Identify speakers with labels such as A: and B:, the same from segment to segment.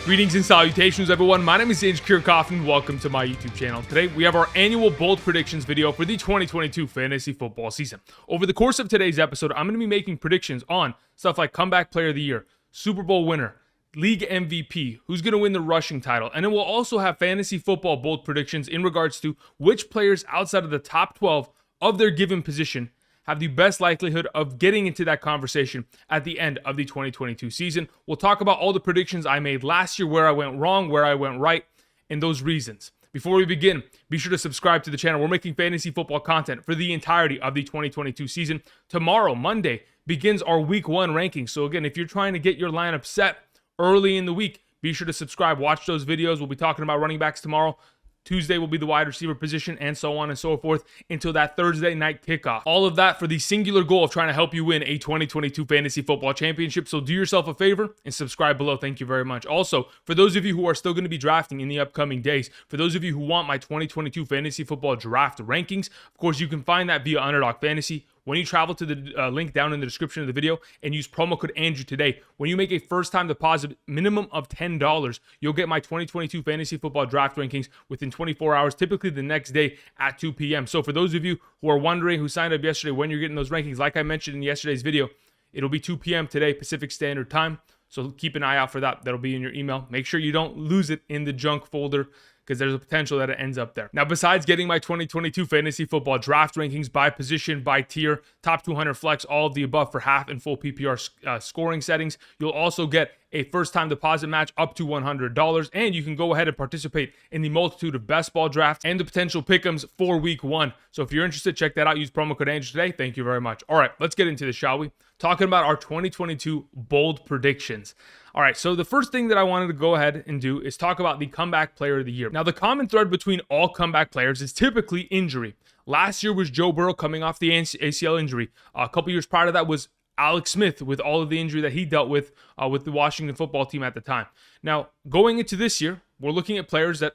A: Greetings and salutations, everyone. My name is James Kirchhoff, and welcome to my YouTube channel. Today, we have our annual bold predictions video for the 2022 fantasy football season. Over the course of today's episode, I'm going to be making predictions on stuff like comeback player of the year, Super Bowl winner, league MVP, who's going to win the rushing title, and then we'll also have fantasy football bold predictions in regards to which players outside of the top 12 of their given position have the best likelihood of getting into that conversation at the end of the 2022 season. We'll talk about all the predictions I made last year, where I went wrong, where I went right, and those reasons. Before we begin, be sure to subscribe to the channel. We're making fantasy football content for the entirety of the 2022 season. Tomorrow, Monday, begins our week 1 rankings. So again, if you're trying to get your lineup set early in the week, be sure to subscribe, watch those videos. We'll be talking about running backs tomorrow. Tuesday will be the wide receiver position, and so on and so forth until that Thursday night kickoff. All of that for the singular goal of trying to help you win a 2022 fantasy football championship. So do yourself a favor and subscribe below. Thank you very much. Also, for those of you who are still going to be drafting in the upcoming days, for those of you who want my 2022 fantasy football draft rankings, of course, you can find that via Underdog Fantasy. When you travel to the link down in the description of the video and use promo code Andrew today, when you make a first-time deposit minimum of $10, you'll get my 2022 fantasy football draft rankings within 24 hours, typically the next day at 2 p.m. So for those of you who are wondering, who signed up yesterday, when you're getting those rankings, like I mentioned in yesterday's video, it'll be 2 p.m. today, Pacific Standard Time. So keep an eye out for that. That'll be in your email. Make sure you don't lose it in the junk folder, because there's a potential that it ends up there. Now, besides getting my 2022 fantasy football draft rankings by position, by tier, top 200 flex, all of the above for half and full PPR scoring settings, you'll also get a first-time deposit match up to $100, and you can go ahead and participate in the multitude of best ball drafts and the potential pick'ems for week 1. So if you're interested, check that out. Use promo code Andrew today. Thank you very much. All right, let's get into this, shall we? Talking about our 2022 bold predictions. All right, so the first thing that I wanted to go ahead and do is talk about the comeback player of the year. Now, the common thread between all comeback players is typically injury. Last year was Joe Burrow coming off the ACL injury. A couple years prior to that was Alex Smith with all of the injury that he dealt with the Washington football team at the time. Now, going into this year, we're looking at players that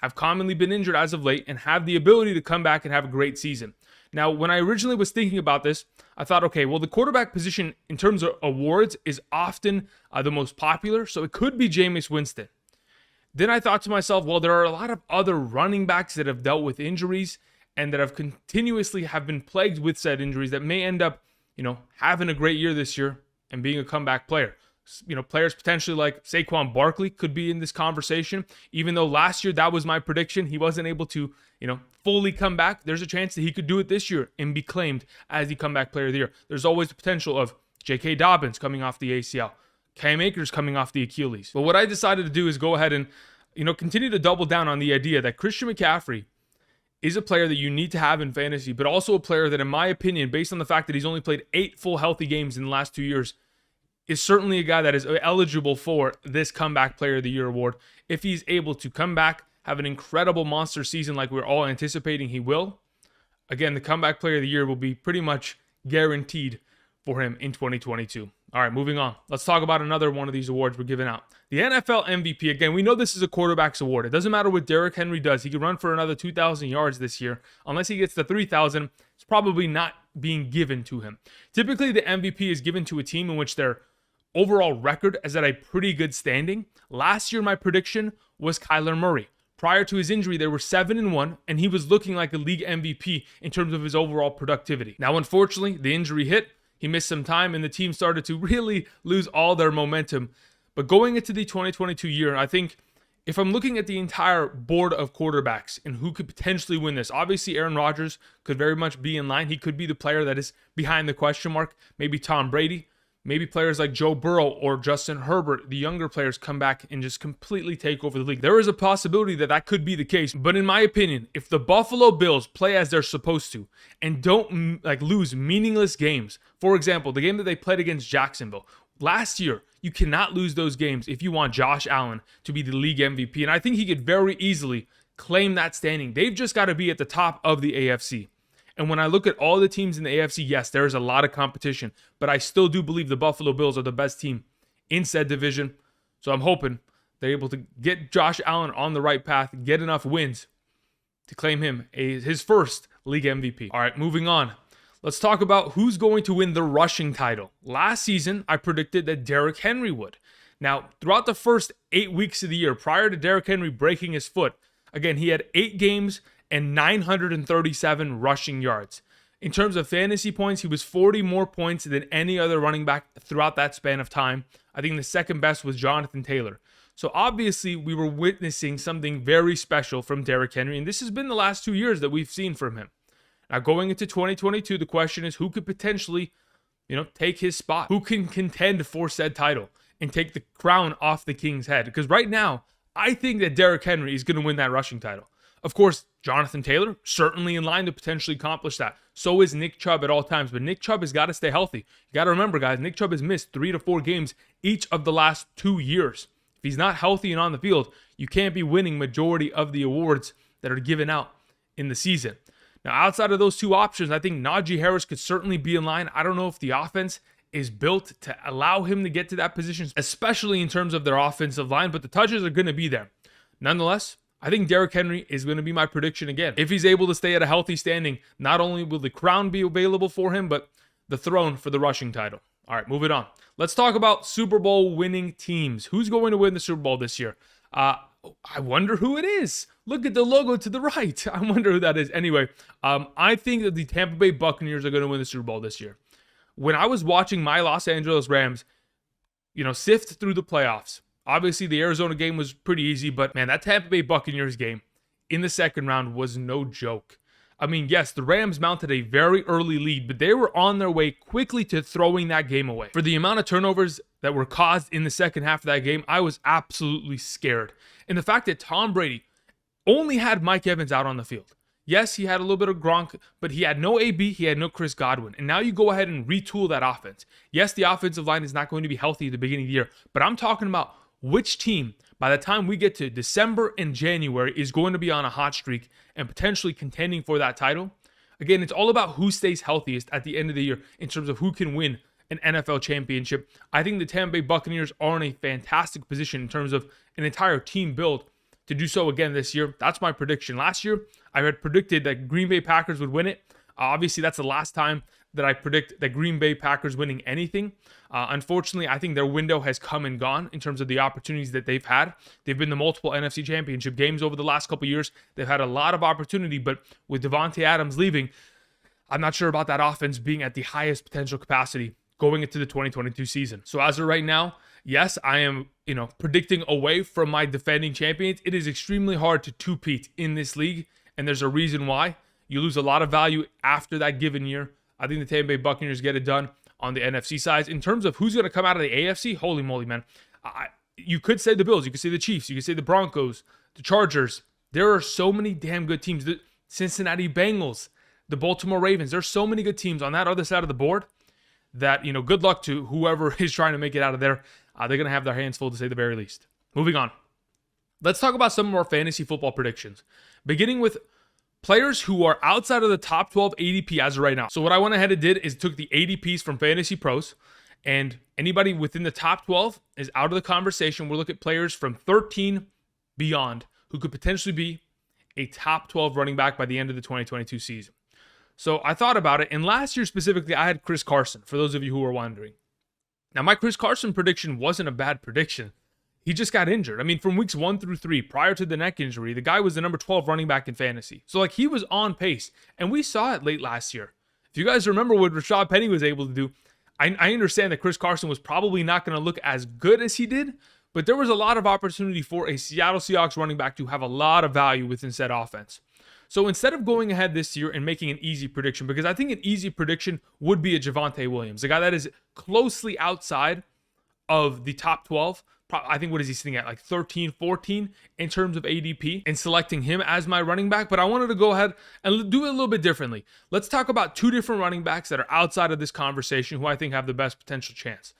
A: have commonly been injured as of late and have the ability to come back and have a great season. Now, when I originally was thinking about this, I thought, okay, well, the quarterback position in terms of awards is often the most popular, so it could be Jameis Winston. Then I thought to myself, well, there are a lot of other running backs that have dealt with injuries and that have continuously have been plagued with said injuries that may end up, having a great year this year and being a comeback player. Players potentially like Saquon Barkley could be in this conversation. Even though last year that was my prediction, he wasn't able to, fully come back. There's a chance that he could do it this year and be claimed as the comeback player of the year. There's always the potential of J.K. Dobbins coming off the ACL, Cam Akers coming off the Achilles. But what I decided to do is go ahead and, continue to double down on the idea that Christian McCaffrey is a player that you need to have in fantasy, but also a player that, in my opinion, based on the fact that he's only played 8 full healthy games in the last 2 years, is certainly a guy that is eligible for this comeback player of the year award. If he's able to come back, have an incredible monster season like we're all anticipating he will, again, the comeback player of the year will be pretty much guaranteed for him in 2022. All right, moving on. Let's talk about another one of these awards we're giving out. The NFL MVP. Again, we know this is a quarterback's award. It doesn't matter what Derrick Henry does. He could run for another 2,000 yards this year. Unless he gets to 3,000, it's probably not being given to him. Typically, the MVP is given to a team in which their overall record is at a pretty good standing. Last year, my prediction was Kyler Murray. Prior to his injury, they were 7-1, and he was looking like a league MVP in terms of his overall productivity. Now, unfortunately, the injury hit. He missed some time, and the team started to really lose all their momentum. But going into the 2022 year, I think if I'm looking at the entire board of quarterbacks and who could potentially win this, obviously Aaron Rodgers could very much be in line. He could be the player that is behind the question mark. Maybe Tom Brady. Maybe players like Joe Burrow or Justin Herbert, the younger players, come back and just completely take over the league. There is a possibility that that could be the case. But in my opinion, if the Buffalo Bills play as they're supposed to and don't lose meaningless games, for example, the game that they played against Jacksonville last year, you cannot lose those games if you want Josh Allen to be the league MVP. And I think he could very easily claim that standing. They've just got to be at the top of the AFC. And when I look at all the teams in the AFC, yes, there is a lot of competition, but I still do believe the Buffalo Bills are the best team in said division. So I'm hoping they're able to get Josh Allen on the right path, get enough wins to claim him his first league MVP. All right, moving on. Let's talk about who's going to win the rushing title. Last season, I predicted that Derrick Henry would. Now, throughout the first 8 weeks of the year, prior to Derrick Henry breaking his foot, again, he had 8 games and 937 rushing yards. In terms of fantasy points, he was 40 more points than any other running back throughout that span of time. I think the second best was Jonathan Taylor. So obviously, we were witnessing something very special from Derrick Henry, and this has been the last 2 years that we've seen from him. Now, going into 2022, the question is who could potentially, take his spot? Who can contend for said title and take the crown off the king's head? Because right now, I think that Derrick Henry is going to win that rushing title. Of course, Jonathan Taylor, certainly in line to potentially accomplish that. So is Nick Chubb at all times. But Nick Chubb has got to stay healthy. You got to remember, guys, Nick Chubb has missed 3 to 4 games each of the last 2 years. If he's not healthy and on the field, you can't be winning majority of the awards that are given out in the season. Now, outside of those 2 options, I think Najee Harris could certainly be in line. I don't know if the offense is built to allow him to get to that position, especially in terms of their offensive line, but the touches are going to be there. Nonetheless, I think Derrick Henry is going to be my prediction again. If he's able to stay at a healthy standing, not only will the crown be available for him, but the throne for the rushing title. All right, moving on. Let's talk about Super Bowl winning teams. Who's going to win the Super Bowl this year? I wonder who it is. Look at the logo to the right. I wonder who that is. Anyway, I think that the Tampa Bay Buccaneers are going to win the Super Bowl this year. When I was watching my Los Angeles Rams, sift through the playoffs, obviously, the Arizona game was pretty easy, but man, that Tampa Bay Buccaneers game in the second round was no joke. I mean, yes, the Rams mounted a very early lead, but they were on their way quickly to throwing that game away. For the amount of turnovers that were caused in the second half of that game, I was absolutely scared. And the fact that Tom Brady only had Mike Evans out on the field. Yes, he had a little bit of Gronk, but he had no AB, he had no Chris Godwin. And now you go ahead and retool that offense. Yes, the offensive line is not going to be healthy at the beginning of the year, but I'm talking about which team, by the time we get to December and January, is going to be on a hot streak and potentially contending for that title. Again, it's all about who stays healthiest at the end of the year in terms of who can win an NFL championship. I think the Tampa Bay Buccaneers are in a fantastic position in terms of an entire team build to do so again this year. That's my prediction. Last year, I had predicted that Green Bay Packers would win it. Obviously, that's the last time that I predict that Green Bay Packers winning anything. Unfortunately, I think their window has come and gone in terms of the opportunities that they've had. They've been to multiple NFC Championship games over the last couple years. They've had a lot of opportunity, but with Devontae Adams leaving, I'm not sure about that offense being at the highest potential capacity going into the 2022 season. So as of right now, yes, I am, predicting away from my defending champions. It is extremely hard to two-peat in this league, and there's a reason why. You lose a lot of value after that given year. I think the Tampa Bay Buccaneers get it done on the NFC side. In terms of who's going to come out of the AFC, holy moly, man. You could say the Bills. You could say the Chiefs. You could say the Broncos, the Chargers. There are so many damn good teams. The Cincinnati Bengals, the Baltimore Ravens. There's so many good teams on that other side of the board that, good luck to whoever is trying to make it out of there. They're going to have their hands full, to say the very least. Moving on. Let's talk about some of our fantasy football predictions. Beginning with players who are outside of the top 12 ADP as of right now. So what I went ahead and did is took the ADPs from Fantasy Pros, and anybody within the top 12 is out of the conversation. We'll look at players from 13 beyond who could potentially be a top 12 running back by the end of the 2022 season. So I thought about it, and last year specifically, I had Chris Carson, for those of you who are wondering. Now, my Chris Carson prediction wasn't a bad prediction. He just got injured. I mean, from weeks 1 through 3, prior to the neck injury, the guy was the number 12 running back in fantasy. So, he was on pace. And we saw it late last year. If you guys remember what Rashad Penny was able to do, I understand that Chris Carson was probably not going to look as good as he did, but there was a lot of opportunity for a Seattle Seahawks running back to have a lot of value within said offense. So instead of going ahead this year and making an easy prediction, because I think an easy prediction would be a Javonte Williams, a guy that is closely outside of the top 12. I think what is he sitting at, 13, 14 in terms of ADP, and selecting him as my running back. But I wanted to go ahead and do it a little bit differently. Let's talk about 2 different running backs that are outside of this conversation who I think have the best potential chance.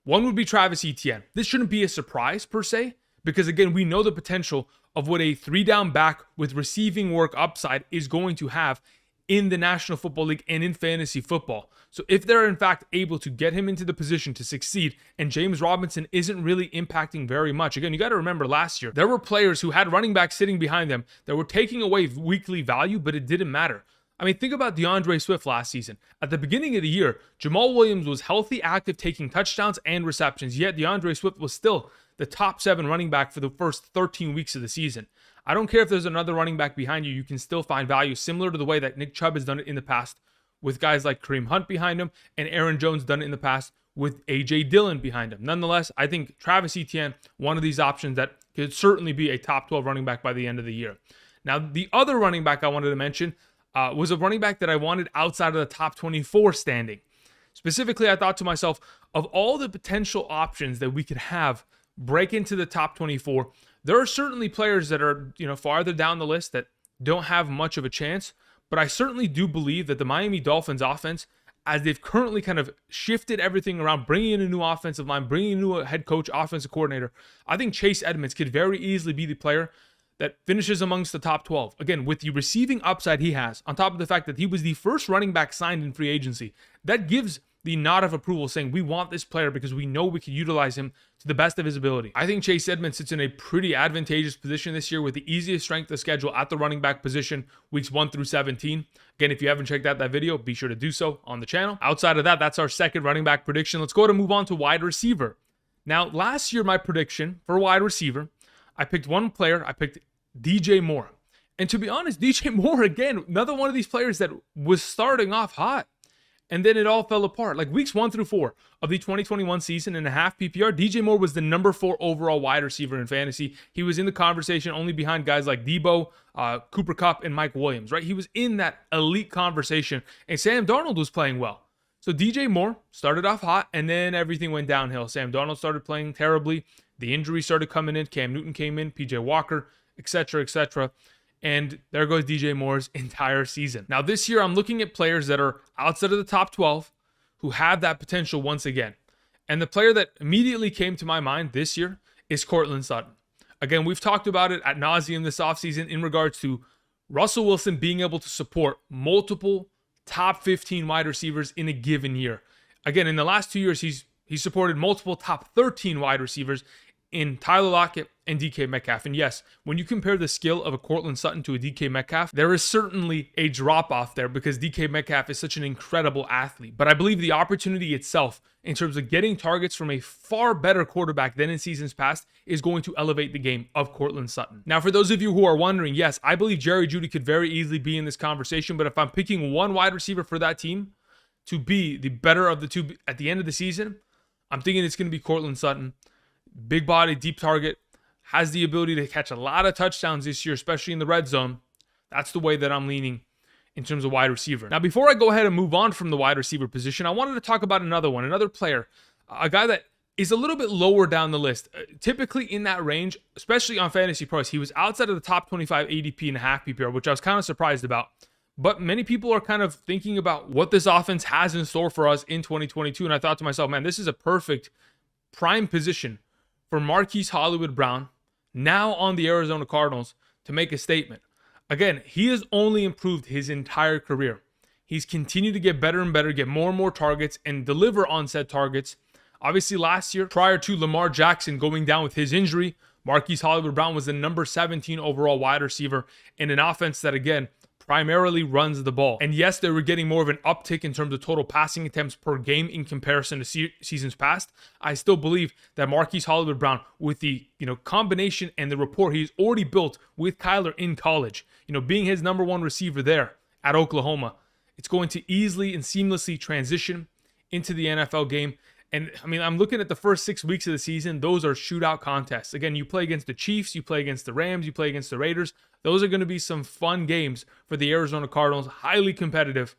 A: One would be Travis Etienne. This shouldn't be a surprise per se, because again, we know the potential of what a 3-down back with receiving work upside is going to have in the National Football League and in fantasy football. So if they're in fact able to get him into the position to succeed, and James Robinson isn't really impacting very much. Again, you got to remember last year, there were players who had running backs sitting behind them that were taking away weekly value, but it didn't matter. I mean, think about DeAndre Swift last season. At the beginning of the year, Jamal Williams was healthy, active, taking touchdowns and receptions, yet DeAndre Swift was still the top 7 running back for the first 13 weeks of the season. I don't care if there's another running back behind you, you can still find value, similar to the way that Nick Chubb has done it in the past with guys like Kareem Hunt behind him, and Aaron Jones done it in the past with A.J. Dillon behind him. Nonetheless, I think Travis Etienne, one of these options that could certainly be a top 12 running back by the end of the year. Now, the other running back I wanted to mention was a running back that I wanted outside of the top 24 standing. Specifically, I thought to myself, of all the potential options that we could have break into the top 24, there are certainly players that are, farther down the list that don't have much of a chance, but I certainly do believe that the Miami Dolphins offense, as they've currently kind of shifted everything around, bringing in a new offensive line, bringing in a new head coach, offensive coordinator, I think Chase Edmonds could very easily be the player that finishes amongst the top 12. Again, with the receiving upside he has, on top of the fact that he was the first running back signed in free agency, that gives the nod of approval saying we want this player because we know we can utilize him to the best of his ability. I think Chase Edmonds sits in a pretty advantageous position this year with the easiest strength of schedule at the running back position, weeks 1 through 17. Again, if you haven't checked out that video, be sure to do so on the channel. Outside of that, that's our second running back prediction. Let's go ahead and move on to wide receiver. Now, last year, my prediction for wide receiver, I picked one player. I picked DJ Moore. And to be honest, DJ Moore, again, another one of these players that was starting off hot. And then it all fell apart. Like weeks 1 through 4 of the 2021 season in a half PPR, DJ Moore was the number 4 overall wide receiver in fantasy. He was in the conversation only behind guys like Debo, Cooper Kupp, and Mike Williams, right? He was in that elite conversation, and Sam Darnold was playing well. So DJ Moore started off hot, and then everything went downhill. Sam Darnold started playing terribly. The injuries started coming in. Cam Newton came in, PJ Walker, etc., etc. And there goes DJ Moore's entire season. Now this year, I'm looking at players that are outside of the top 12 who have that potential once again. And the player that immediately came to my mind this year is Courtland Sutton. Again, we've talked about it ad nauseum this offseason in regards to Russell Wilson being able to support multiple top 15 wide receivers in a given year. Again, in the last 2 years, he's supported multiple top 13 wide receivers in Tyler Lockett and DK Metcalf. And yes, when you compare the skill of a Courtland Sutton to a DK Metcalf, there is certainly a drop-off there because DK Metcalf is such an incredible athlete. But I believe the opportunity itself, in terms of getting targets from a far better quarterback than in seasons past, is going to elevate the game of Courtland Sutton. Now, for those of you who are wondering, yes, I believe Jerry Jeudy could very easily be in this conversation, but if I'm picking one wide receiver for that team to be the better of the two at the end of the season, I'm thinking it's going to be Courtland Sutton. Big body, deep target, has the ability to catch a lot of touchdowns this year, especially in the red zone. That's the way that I'm leaning in terms of wide receiver. Now, before I go ahead and move on from the wide receiver position, I wanted to talk about another player, a guy that is a little bit lower down the list. Typically in that range, especially on Fantasy Pros, he was outside of the top 25 ADP and a half PPR, which I was kind of surprised about. But many people are kind of thinking about what this offense has in store for us in 2022. And I thought to myself, man, this is a perfect prime position for Marquise Hollywood-Brown, now on the Arizona Cardinals, to make a statement. Again, he has only improved his entire career. He's continued to get better and better, get more and more targets, and deliver on said targets. Obviously, last year, prior to Lamar Jackson going down with his injury, Marquise Hollywood-Brown was the number 17 overall wide receiver in an offense that, again, primarily runs the ball. And yes, they were getting more of an uptick in terms of total passing attempts per game in comparison to seasons past. I still believe that Marquise Hollywood-Brown, with the combination and the rapport he's already built with Kyler in college, being his number 1 receiver there at Oklahoma, it's going to easily and seamlessly transition into the NFL game. And I mean, I'm looking at the first 6 weeks of the season. Those are shootout contests. Again, you play against the Chiefs, you play against the Rams, you play against the Raiders. Those are going to be some fun games for the Arizona Cardinals, highly competitive.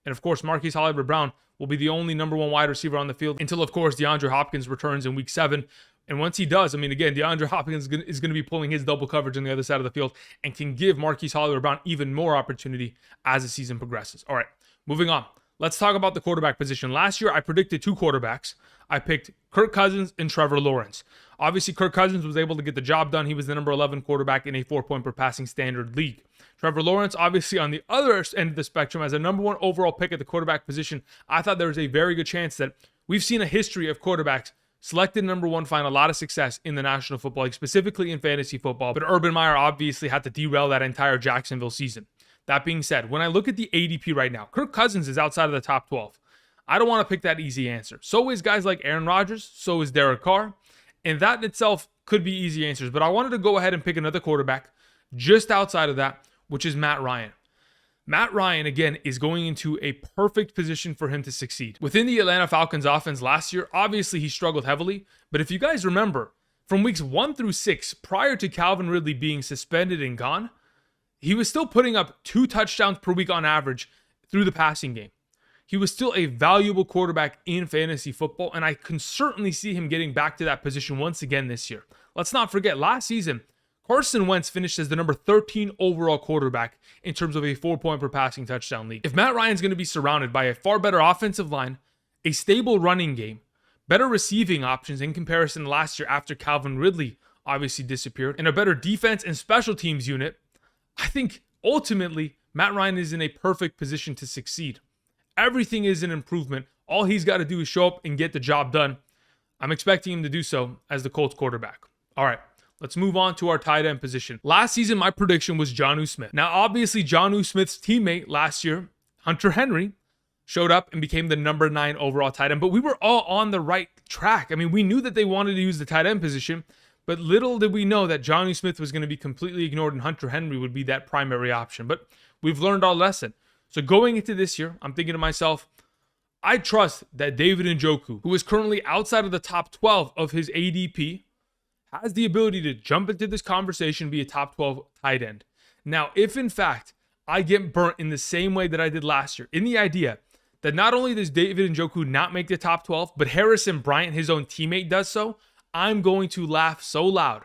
A: And of course, Marquise Hollywood-Brown will be the only number 1 wide receiver on the field until, of course, DeAndre Hopkins returns in week 7. And once he does, I mean, again, DeAndre Hopkins is going to be pulling his double coverage on the other side of the field and can give Marquise Hollywood-Brown even more opportunity as the season progresses. All right, moving on. Let's talk about the quarterback position. Last year, I predicted 2 quarterbacks. I picked Kirk Cousins and Trevor Lawrence. Obviously, Kirk Cousins was able to get the job done. He was the number 11 quarterback in a 4-point per passing standard league. Trevor Lawrence, obviously, on the other end of the spectrum, as a number 1 overall pick at the quarterback position, I thought there was a very good chance that we've seen a history of quarterbacks selected number 1 find a lot of success in the National Football League, specifically in fantasy football. But Urban Meyer obviously had to derail that entire Jacksonville season. That being said, when I look at the ADP right now, Kirk Cousins is outside of the top 12. I don't want to pick that easy answer. So is guys like Aaron Rodgers. So is Derek Carr. And that in itself could be easy answers. But I wanted to go ahead and pick another quarterback just outside of that, which is Matt Ryan. Matt Ryan, again, is going into a perfect position for him to succeed. Within the Atlanta Falcons offense last year, obviously he struggled heavily. But if you guys remember, from weeks 1 through 6, prior to Calvin Ridley being suspended and gone, he was still putting up 2 touchdowns per week on average through the passing game. He was still a valuable quarterback in fantasy football, and I can certainly see him getting back to that position once again this year. Let's not forget, last season, Carson Wentz finished as the number 13 overall quarterback in terms of a 4-point per passing touchdown league. If Matt Ryan's going to be surrounded by a far better offensive line, a stable running game, better receiving options in comparison to last year after Calvin Ridley obviously disappeared, and a better defense and special teams unit, I think ultimately Matt Ryan is in a perfect position to succeed. Everything is an improvement. All he's got to do is show up and get the job done. I'm expecting him to do so as the Colts quarterback. All right, let's move on to our tight end position. Last season, my prediction was Jonnu Smith. Now, obviously, Jonnu Smith's teammate last year, Hunter Henry, showed up and became the number 9 overall tight end, but we were all on the right track. I mean, we knew that they wanted to use the tight end position, but little did we know that Jonnu Smith was going to be completely ignored and Hunter Henry would be that primary option. But we've learned our lesson. So going into this year, I'm thinking to myself, I trust that David Njoku, who is currently outside of the top 12 of his ADP, has the ability to jump into this conversation and be a top 12 tight end. Now, if in fact I get burnt in the same way that I did last year, in the idea that not only does David Njoku not make the top 12, but Harrison Bryant, his own teammate, does so, I'm going to laugh so loud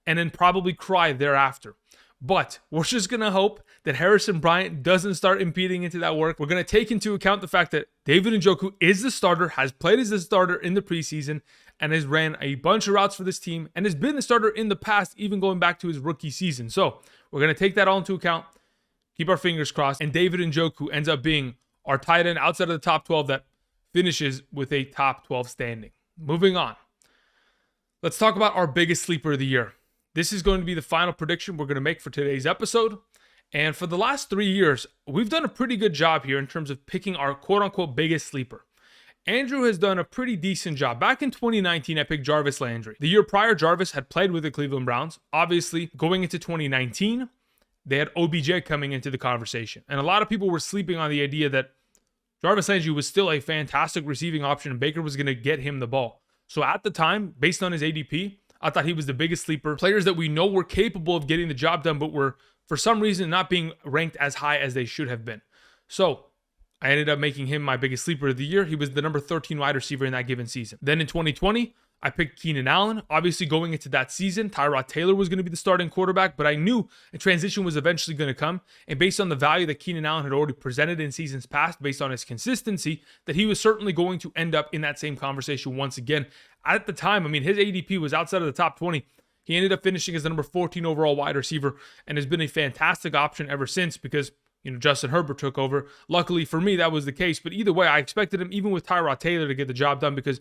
A: and then probably cry thereafter. But we're just going to hope that Harrison Bryant doesn't start impeding into that work. We're going to take into account the fact that David Njoku is the starter, has played as the starter in the preseason, and has ran a bunch of routes for this team, and has been the starter in the past, even going back to his rookie season. So we're going to take that all into account, keep our fingers crossed, and David Njoku ends up being our tight end outside of the top 12 that finishes with a top 12 standing. Moving on. Let's talk about our biggest sleeper of the year. This is going to be the final prediction we're going to make for today's episode. And for the last 3 years, we've done a pretty good job here in terms of picking our quote-unquote biggest sleeper. Andrew has done a pretty decent job. Back in 2019, I picked Jarvis Landry. The year prior, Jarvis had played with the Cleveland Browns. Obviously, going into 2019, they had OBJ coming into the conversation. And a lot of people were sleeping on the idea that Jarvis Landry was still a fantastic receiving option and Baker was going to get him the ball. So at the time, based on his ADP, I thought he was the biggest sleeper. Players that we know were capable of getting the job done, but were, for some reason, not being ranked as high as they should have been. So I ended up making him my biggest sleeper of the year. He was the number 13 wide receiver in that given season. Then in 2020, I picked Keenan Allen. Obviously, going into that season, Tyrod Taylor was going to be the starting quarterback, but I knew a transition was eventually going to come. And based on the value that Keenan Allen had already presented in seasons past, based on his consistency, that he was certainly going to end up in that same conversation once again. At the time, I mean, his ADP was outside of the top 20. He ended up finishing as the number 14 overall wide receiver and has been a fantastic option ever since because, Justin Herbert took over. Luckily for me, that was the case. But either way, I expected him, even with Tyrod Taylor, to get the job done because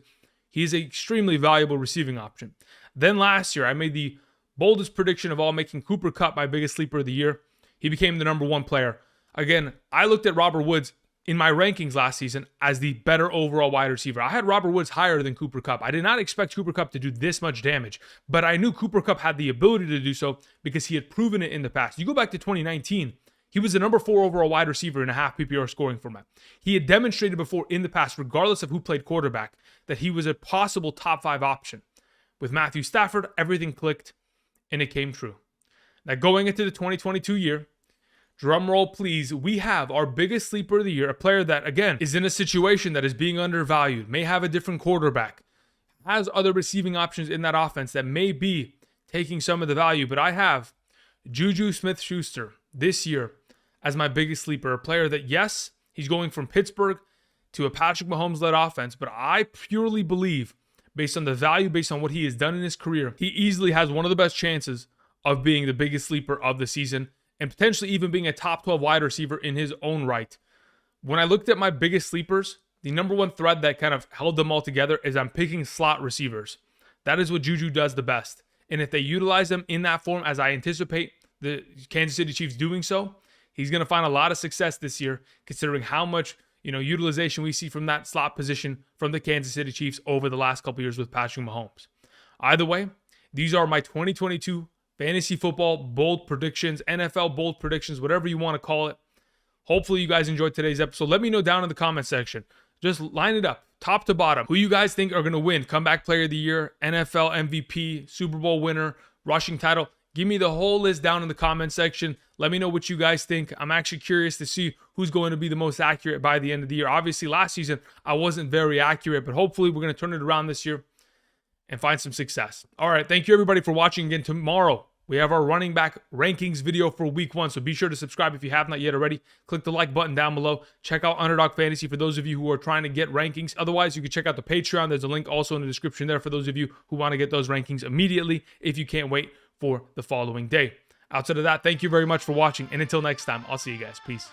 A: he's an extremely valuable receiving option. Then last year, I made the boldest prediction of all, making Cooper Kupp my biggest sleeper of the year. He became the number 1 player. Again, I looked at Robert Woods in my rankings last season as the better overall wide receiver. I had Robert Woods higher than Cooper Kupp. I did not expect Cooper Kupp to do this much damage, but I knew Cooper Kupp had the ability to do so because he had proven it in the past. You go back to 2019, he was the number 4 overall wide receiver in a half PPR scoring format. He had demonstrated before in the past, regardless of who played quarterback, that he was a possible top 5 option. With Matthew Stafford, everything clicked, and it came true. Now going into the 2022 year, drum roll please, we have our biggest sleeper of the year, a player that, again, is in a situation that is being undervalued, may have a different quarterback, has other receiving options in that offense that may be taking some of the value, but I have Juju Smith-Schuster this year as my biggest sleeper, a player that, yes, he's going from Pittsburgh to a Patrick Mahomes-led offense, but I purely believe, based on the value, based on what he has done in his career, he easily has one of the best chances of being the biggest sleeper of the season and potentially even being a top 12 wide receiver in his own right. When I looked at my biggest sleepers, the number 1 thread that kind of held them all together is I'm picking slot receivers. That is what Juju does the best. And if they utilize them in that form, as I anticipate the Kansas City Chiefs doing so, He's going to find a lot of success this year, considering how much utilization we see from that slot position from the Kansas City Chiefs over the last couple years with Patrick Mahomes. Either way, these are my 2022 fantasy football bold predictions, NFL bold predictions, whatever you want to call it. Hopefully you guys enjoyed today's episode. Let me know down in the comment section. Just line it up, top to bottom, who you guys think are going to win comeback player of the year, NFL MVP, Super Bowl winner, rushing title. Give me the whole list down in the comment section. Let me know what you guys think. I'm actually curious to see who's going to be the most accurate by the end of the year. Obviously, last season, I wasn't very accurate, but hopefully we're going to turn it around this year and find some success. All right, thank you everybody for watching again. Tomorrow, we have our running back rankings video for week 1, so be sure to subscribe if you have not yet already. Click the like button down below. Check out Underdog Fantasy for those of you who are trying to get rankings. Otherwise, you can check out the Patreon. There's a link also in the description there for those of you who want to get those rankings immediately if you can't wait for the following day. Outside of that, thank you very much for watching, and until next time, I'll see you guys. Peace.